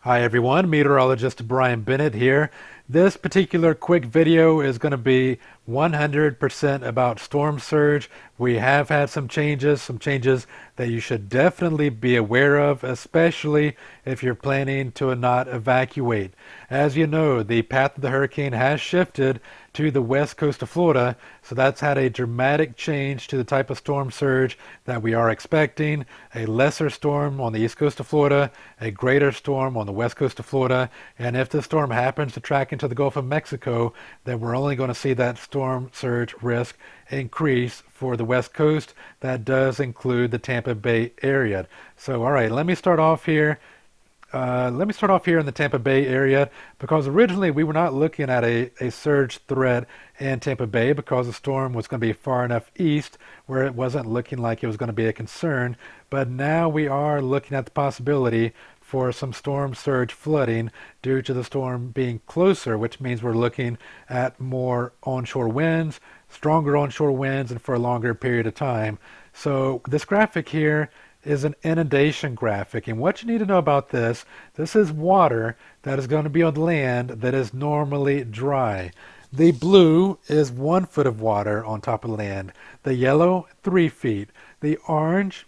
Hi everyone, meteorologist Brian Bennett here. This particular quick video is going to be 100% about storm surge. We have had some changes that you should definitely be aware of, especially if you're planning to not evacuate. As you know, the path of the hurricane has shifted to the west coast of Florida, so that's had a dramatic change to the type of storm surge that we are expecting. A lesser storm on the east coast of Florida, a greater storm on the west coast of Florida, and if the storm happens to track into the Gulf of Mexico, then we're only going to see that storm surge risk increase for the west coast. That does include the Tampa Bay area. So, all right, let me start off here. In the Tampa Bay area because originally we were not looking at a surge threat in Tampa Bay because the storm was going to be far enough east where it wasn't looking like it was going to be a concern. But now we are looking at the possibility for some storm surge flooding due to the storm being closer, which means we're looking at more onshore winds, stronger onshore winds, and for a longer period of time. So this graphic here is an inundation graphic. And what you need to know about this is water that is going to be on land that is normally dry. The blue is 1 foot of water on top of land. The yellow, 3 feet. The orange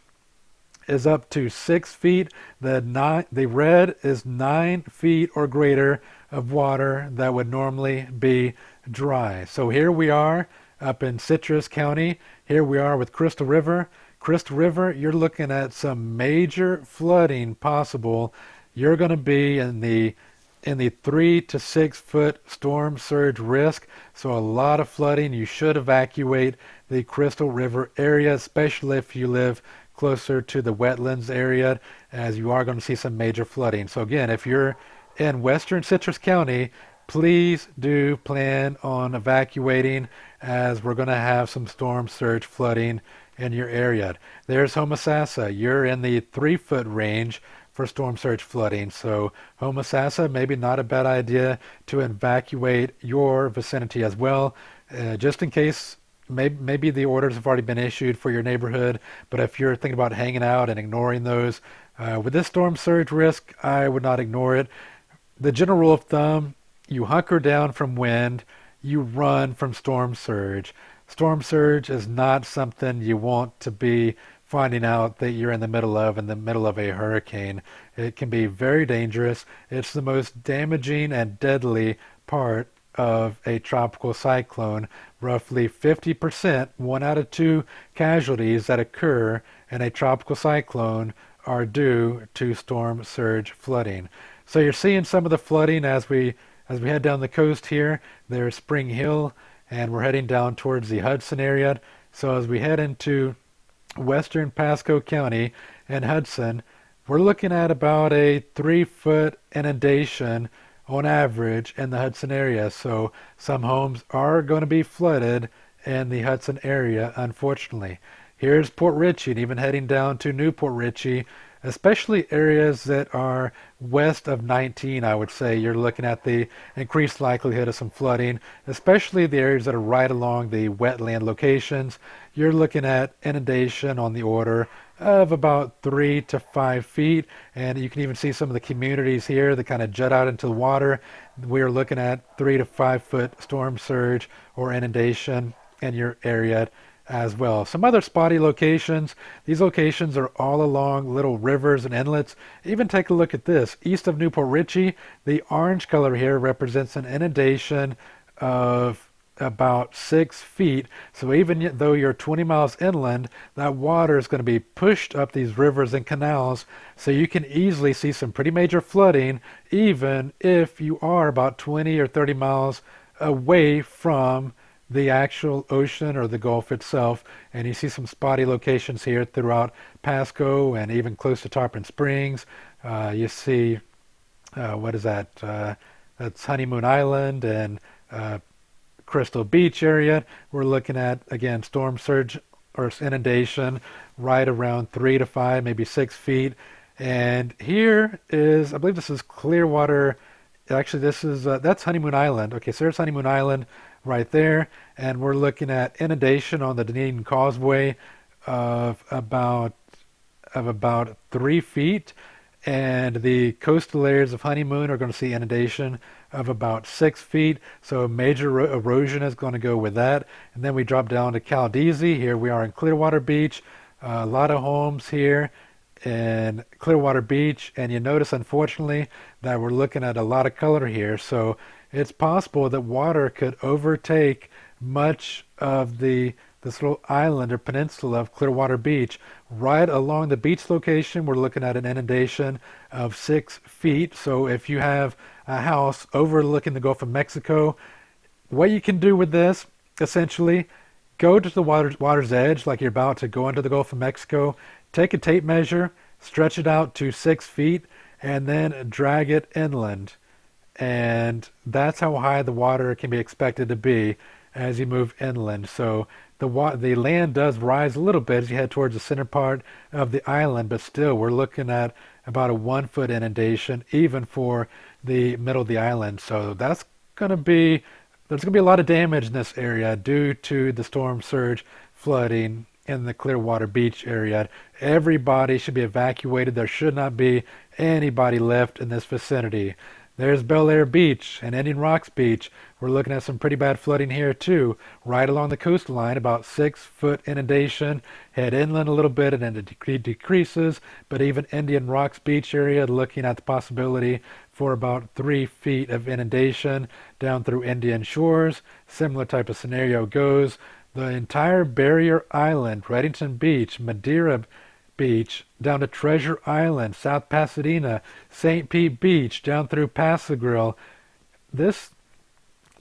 is up to 6 feet. The red is 9 feet or greater of water that would normally be dry. So here we are up in Citrus County. Here we are with Crystal River. Crystal River, you're looking at some major flooding possible. You're going to be in the 3 to 6 foot storm surge risk. So a lot of flooding. You should evacuate the Crystal River area, especially if you live closer to the wetlands area, as you are going to see some major flooding. So again, if you're in western Citrus County, please do plan on evacuating as we're going to have some storm surge flooding in your area. There's Homosassa. You're in the 3 foot range for storm surge flooding. So Homosassa, maybe not a bad idea to evacuate your vicinity as well, just in case. Maybe the orders have already been issued for your neighborhood, but if you're thinking about hanging out and ignoring those, with this storm surge risk, I would not ignore it. The general rule of thumb, you hunker down from wind, you run from storm surge. Storm surge is not something you want to be finding out that you're in the middle of a hurricane. It can be very dangerous. It's the most damaging and deadly part of a tropical cyclone. Roughly 50%, 1 out of 2 casualties that occur in a tropical cyclone are due to storm surge flooding. So you're seeing some of the flooding as we head down the coast here. There's Spring Hill, and we're heading down towards the Hudson area. So as we head into western Pasco County and Hudson, we're looking at about a 3 foot inundation on average in the Hudson area. So some homes are going to be flooded in the Hudson area, unfortunately. Here's Port Richey, and even heading down to Newport Richey, especially areas that are west of 19, I would say you're looking at the increased likelihood of some flooding, especially the areas that are right along the wetland locations. You're looking at inundation on the order of about 3 to 5 feet, and you can even see some of the communities here that kind of jut out into the water. We're looking at 3 to 5 foot storm surge or inundation in your area as well. Some other spotty locations. These locations are all along little rivers and inlets. Even take a look at this. East of Newport Richey, the orange color here represents an inundation of about 6 feet. So even though you're 20 miles inland, that water is going to be pushed up these rivers and canals. So you can easily see some pretty major flooding, even if you are about 20 or 30 miles away from the actual ocean or the Gulf itself. And you see some spotty locations here throughout Pasco and even close to Tarpon Springs. You see, what is that? That's Honeymoon Island and Crystal Beach area. We're looking at, again, storm surge or inundation right around 3 to 5, maybe 6 feet. And here is, I believe this is Clearwater. Actually, this is, that's Honeymoon Island. Okay, so there's Honeymoon Island right there, and we're looking at inundation on the Dunedin Causeway of about 3 feet, And the coastal areas of Honeymoon are going to see inundation of about 6 feet. So major erosion is going to go with that. And then we drop down to Caldese. Here we are in Clearwater Beach. A lot of homes here in Clearwater Beach. And you notice, unfortunately, that we're looking at a lot of color here. So it's possible that water could overtake much of this little island or peninsula of Clearwater Beach. Right along the beach location, we're looking at an inundation of 6 feet. So if you have a house overlooking the Gulf of Mexico, what you can do with this, essentially, go to the water's edge like you're about to go into the Gulf of Mexico, take a tape measure, stretch it out to 6 feet, and then drag it inland. And that's how high the water can be expected to be as you move inland. So the land does rise a little bit as you head towards the center part of the island, but still we're looking at about a 1 foot inundation even for the middle of the island. So there's going to be a lot of damage in this area due to the storm surge flooding in the Clearwater Beach area. Everybody should be evacuated. There should not be anybody left in this vicinity. There's Bel Air Beach and Indian Rocks Beach. We're looking at some pretty bad flooding here too, right along the coastline, about 6 foot inundation. Head inland a little bit and then it decreases, but even Indian Rocks Beach area looking at the possibility for about 3 feet of inundation down through Indian Shores. Similar type of scenario goes. The entire Barrier Island, Reddington Beach, Madeira Beach, down to Treasure Island, South Pasadena, St. Pete Beach, down through Pass-a-Grille. This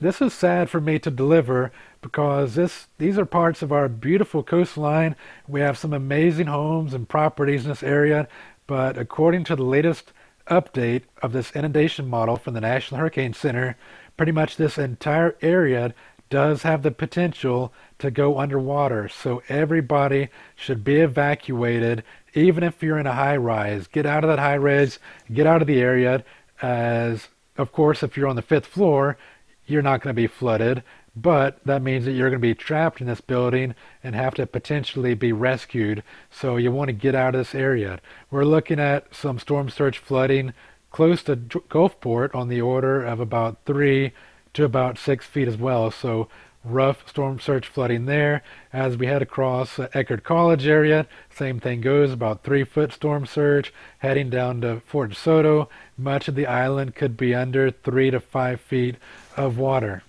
is sad for me to deliver because these are parts of our beautiful coastline. We have some amazing homes and properties in this area, but according to the latest update of this inundation model from the National Hurricane Center, pretty much this entire area does have the potential to go underwater. So everybody should be evacuated, even if you're in a high rise. Get out of that high rise, get out of the area, as of course if you're on the 5th floor, you're not going to be flooded, but that means that you're going to be trapped in this building and have to potentially be rescued. So you want to get out of this area. We're looking at some storm surge flooding close to Gulfport on the order of about 3 to about 6 feet as well. So rough storm surge flooding there. As we head across Eckerd College area, same thing goes, about 3 foot storm surge. Heading down to Fort DeSoto, much of the island could be under 3 to 5 feet of water.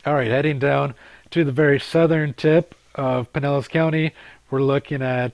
All right, heading down to the very southern tip of Pinellas County, we're looking at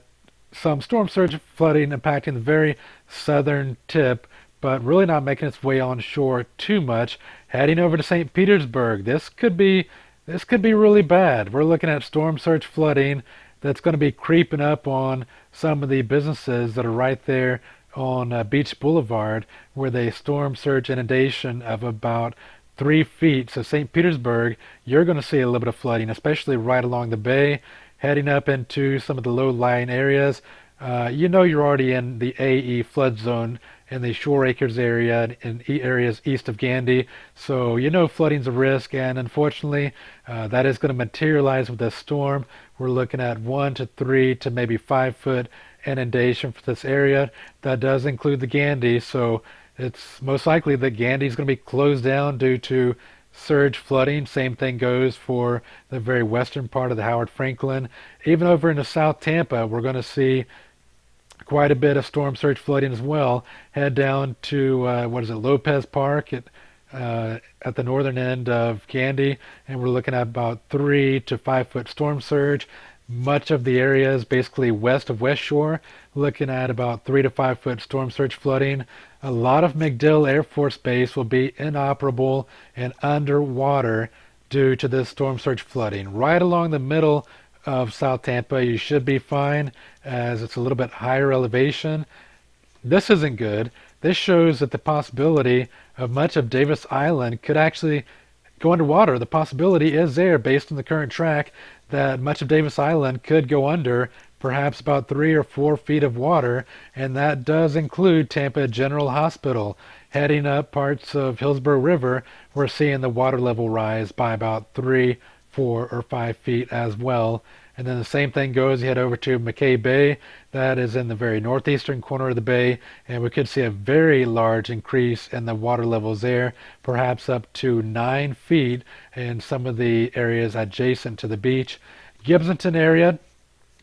some storm surge flooding impacting the very southern tip, but really not making its way on shore too much. Heading over to St. Petersburg, this could be really bad. We're looking at storm surge flooding that's going to be creeping up on some of the businesses that are right there on Beach Boulevard, where they storm surge inundation of about 3 feet. So St. Petersburg, you're going to see a little bit of flooding, especially right along the bay, heading up into some of the low-lying areas. You're already in the AE flood zone in the Shore Acres area and areas east of Gandy. So flooding's a risk, and unfortunately that is going to materialize with this storm. We're looking at 1 to 3 to maybe 5 foot inundation for this area. That does include the Gandy, so it's most likely that Gandy is going to be closed down due to surge flooding. Same thing goes for the very western part of the Howard Franklin. Even over into South Tampa, we're going to see quite a bit of storm surge flooding as well. Head down to Lopez Park at the northern end of Gandy, and we're looking at about 3 to 5 foot storm surge. Much of the area is basically west of West Shore, looking at about 3 to 5 foot storm surge flooding. A lot of MacDill Air Force Base will be inoperable and underwater due to this storm surge flooding. Right along the middle of South Tampa, you should be fine as it's a little bit higher elevation. This isn't good. This shows that the possibility of much of Davis Island could actually go underwater. The possibility is there based on the current track that much of Davis Island could go under, perhaps about 3 or 4 feet of water, and that does include Tampa General Hospital. Heading up parts of Hillsborough River, we're seeing the water level rise by about 3, 4, or 5 feet as well. And then the same thing goes, you head over to McKay Bay. That is in the very northeastern corner of the bay, and we could see a very large increase in the water levels there, perhaps up to 9 feet in some of the areas adjacent to the beach. Gibsonton area,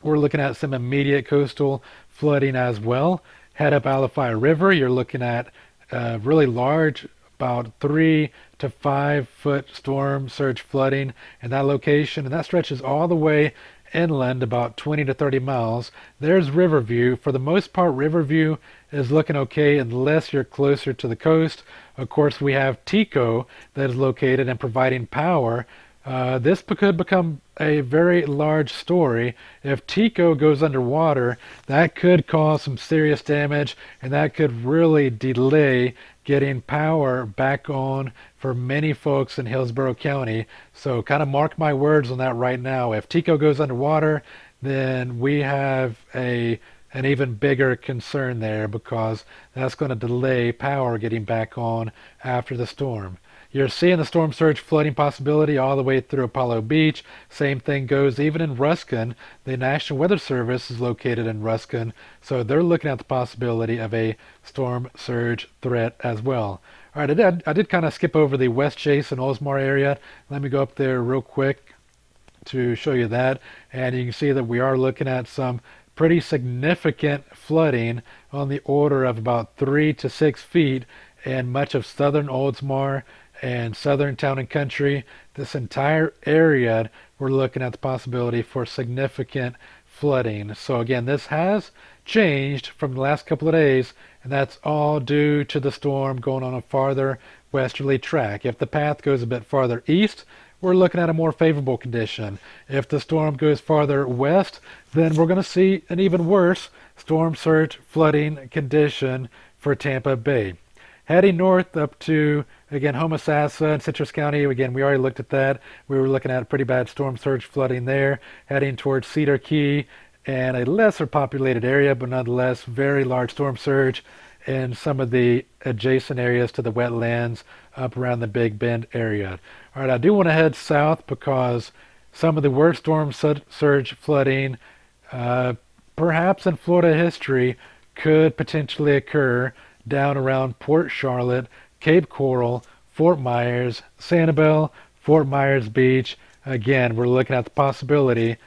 we're looking at some immediate coastal flooding as well. Head up Alafia River, you're looking at really large, about 3 to 5 foot storm surge flooding in that location, and that stretches all the way inland about 20 to 30 miles. There's Riverview. For the most part, Riverview is looking okay unless you're closer to the coast. Of course, we have Tico that is located and providing power. This could become a very large story. If Tico goes underwater, that could cause some serious damage, and that could really delay getting power back on for many folks in Hillsborough County. So kind of mark my words on that right now. If Tico goes underwater, then we have an even bigger concern there, because that's going to delay power getting back on after the storm. You're seeing the storm surge flooding possibility all the way through Apollo Beach. Same thing goes even in Ruskin. The National Weather Service is located in Ruskin, so they're looking at the possibility of a storm surge threat as well. All right, I did kind of skip over the West Chase and Oldsmar area. Let me go up there real quick to show you that. And you can see that we are looking at some pretty significant flooding on the order of about 3 to 6 feet in much of southern Oldsmar and southern Town and Country. This entire area, we're looking at the possibility for significant flooding. So again, this has changed from the last couple of days, and that's all due to the storm going on a farther westerly track. If the path goes a bit farther east, we're looking at a more favorable condition. If the storm goes farther west, then we're going to see an even worse storm surge flooding condition for Tampa Bay. Heading north up to, again, Homosassa and Citrus County. Again, we already looked at that. We were looking at a pretty bad storm surge flooding there. Heading towards Cedar Key and a lesser populated area, but nonetheless very large storm surge in some of the adjacent areas to the wetlands up around the Big Bend area. All right, I do want to head south because some of the worst storm surge flooding, perhaps in Florida history, could potentially occur down around Port Charlotte, Cape Coral, Fort Myers, Sanibel, Fort Myers Beach. Again, we're looking at the possibility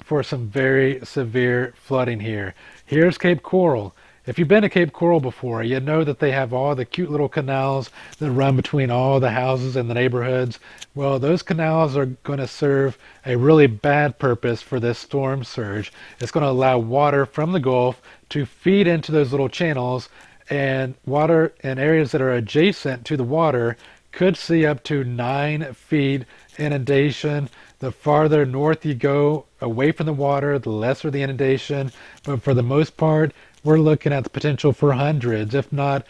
for some very severe flooding here. Here's Cape Coral. If you've been to Cape Coral before, you know that they have all the cute little canals that run between all the houses in the neighborhoods. Well, those canals are going to serve a really bad purpose for this storm surge. It's going to allow water from the Gulf to feed into those little channels, and water in areas that are adjacent to the water could see up to 9 feet inundation. The farther north you go away from the water, the lesser the inundation. But for the most part, we're looking at the potential for hundreds, if not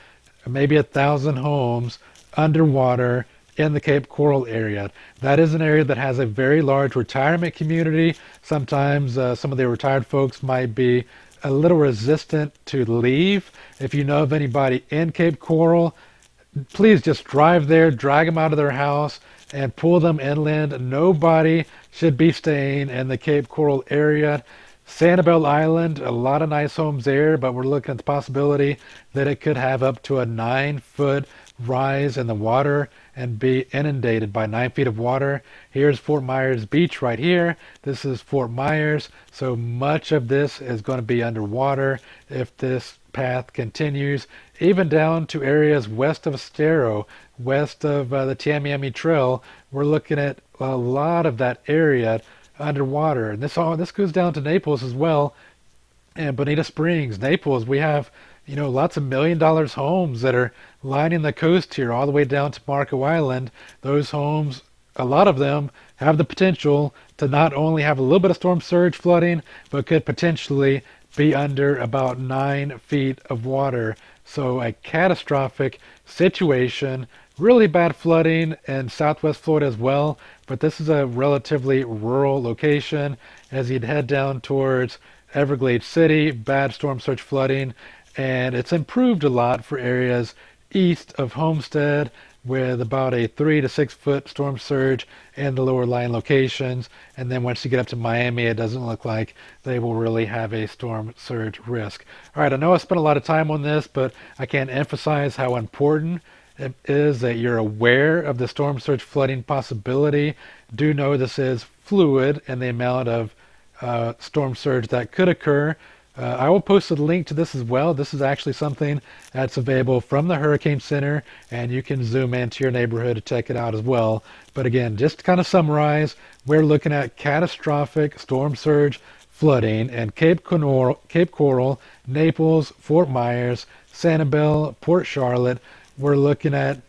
maybe 1,000 homes underwater in the Cape Coral area. That is an area that has a very large retirement community. Sometimes some of the retired folks might be a little resistant to leave. If you know of anybody in Cape Coral, please just drive there, drag them out of their house, and pull them inland. Nobody should be staying in the Cape Coral area. Sanibel Island, a lot of nice homes there, but we're looking at the possibility that it could have up to a 9-foot rise in the water and be inundated by 9 feet of water. Here's Fort Myers Beach right here. This is Fort Myers, so much of this is going to be underwater if this path continues, even down to areas west of Estero, west of the Tamiami Trail. We're looking at a lot of that area underwater. And this goes down to Naples as well, and Bonita Springs. Naples, we have lots of $1 million homes that are lining the coast here all the way down to Marco Island. Those homes, a lot of them, have the potential to not only have a little bit of storm surge flooding, but could potentially be under about 9 feet of water. So a catastrophic situation. Really bad flooding in southwest Florida as well, but this is a relatively rural location. As you'd head down towards Everglades City, bad storm surge flooding, and it's improved a lot for areas east of Homestead with about a 3 to 6 foot storm surge in the lower lying locations. And then once you get up to Miami, it doesn't look like they will really have a storm surge risk. All right, I know I spent a lot of time on this, but I can't emphasize how important it is that you're aware of the storm surge flooding possibility. Do know this is fluid and the amount of storm surge that could occur. I will post a link to this as well. This is actually something that's available from the Hurricane Center, and you can zoom into your neighborhood to check it out as well. But again, just to kind of summarize, we're looking at catastrophic storm surge flooding in Cape Coral, Naples, Fort Myers, Sanibel, Port Charlotte. We're looking at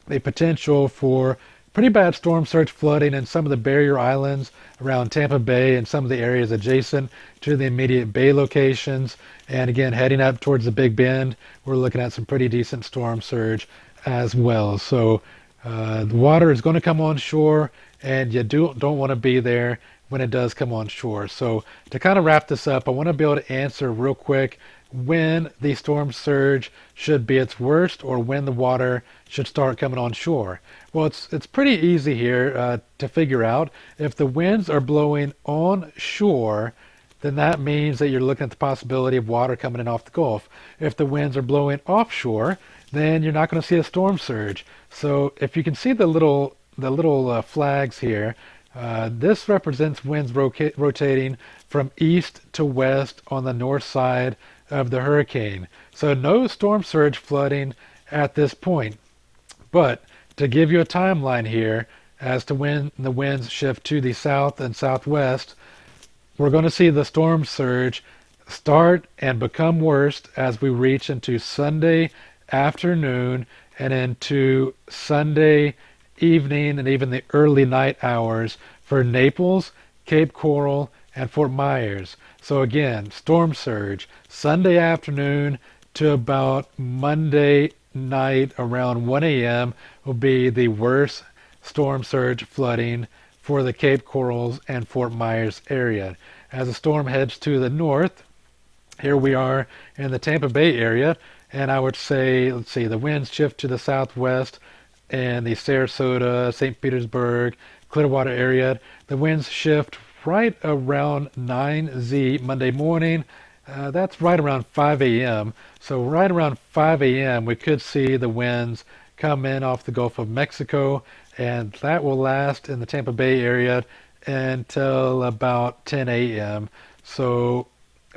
a potential for pretty bad storm surge flooding in some of the barrier islands around Tampa Bay and some of the areas adjacent to the immediate bay locations. And again, heading up towards the Big Bend, we're looking at some pretty decent storm surge as well. So the water is going to come on shore, and you don't want to be there when it does come on shore. So to kind of wrap this up, I want to be able to answer real quick when the storm surge should be its worst or when the water should start coming on shore. Well, it's pretty easy here to figure out. If the winds are blowing on shore, then that means that you're looking at the possibility of water coming in off the Gulf. If the winds are blowing offshore, then you're not going to see a storm surge. So if you can see the little flags here, this represents winds rotating from east to west on the north side of the hurricane. So no storm surge flooding at this point. But to give you a timeline here as to when the winds shift to the south and southwest, we're going to see the storm surge start and become worse as we reach into Sunday afternoon and into Sunday evening and even the early night hours for Naples, Cape Coral, and Fort Myers. So again, storm surge Sunday afternoon to about Monday night around 1 a.m. will be the worst storm surge flooding for the Cape Corals and Fort Myers area. As the storm heads to the north, here we are in the Tampa Bay area, and I would say, let's see, the winds shift to the southwest and the Sarasota, St. Petersburg, Clearwater area. The winds shift right around 9Z Monday morning. That's right around 5 a.m. So right around 5 a.m. we could see the winds come in off the Gulf of Mexico, and that will last in the Tampa Bay area until about 10 a.m. So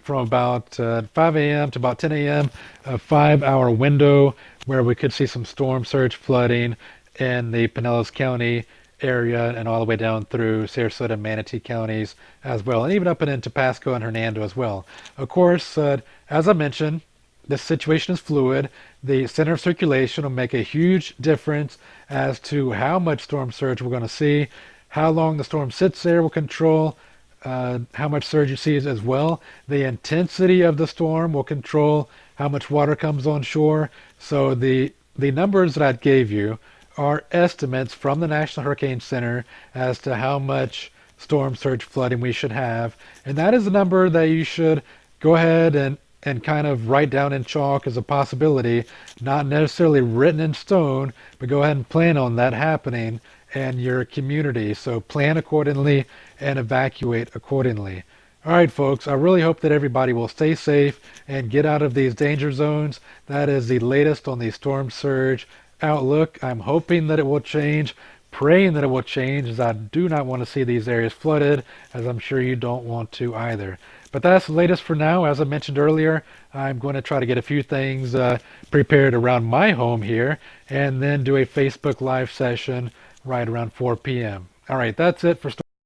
from about 5 a.m. to about 10 a.m., a 5-hour window where we could see some storm surge flooding in the Pinellas County area and all the way down through Sarasota and Manatee counties as well, and even up and into Pasco and Hernando as well. Of course, as I mentioned, this situation is fluid. The center of circulation will make a huge difference as to how much storm surge we're going to see. How long the storm sits there will control how much surge you see as well. The intensity of the storm will control how much water comes on shore. So the numbers that I gave you are estimates from the National Hurricane Center as to how much storm surge flooding we should have. And that is a number that you should go ahead and kind of write down in chalk as a possibility, not necessarily written in stone, but go ahead and plan on that happening in your community. So plan accordingly and evacuate accordingly. All right, folks, I really hope that everybody will stay safe and get out of these danger zones. That is the latest on the storm surge outlook. I'm hoping that it will change, praying that it will change, as I do not want to see these areas flooded, as I'm sure you don't want to either. But that's the latest for now. As I mentioned earlier, I'm going to try to get a few things prepared around my home here, and then do a Facebook Live session right around 4 p.m. All right, that's it for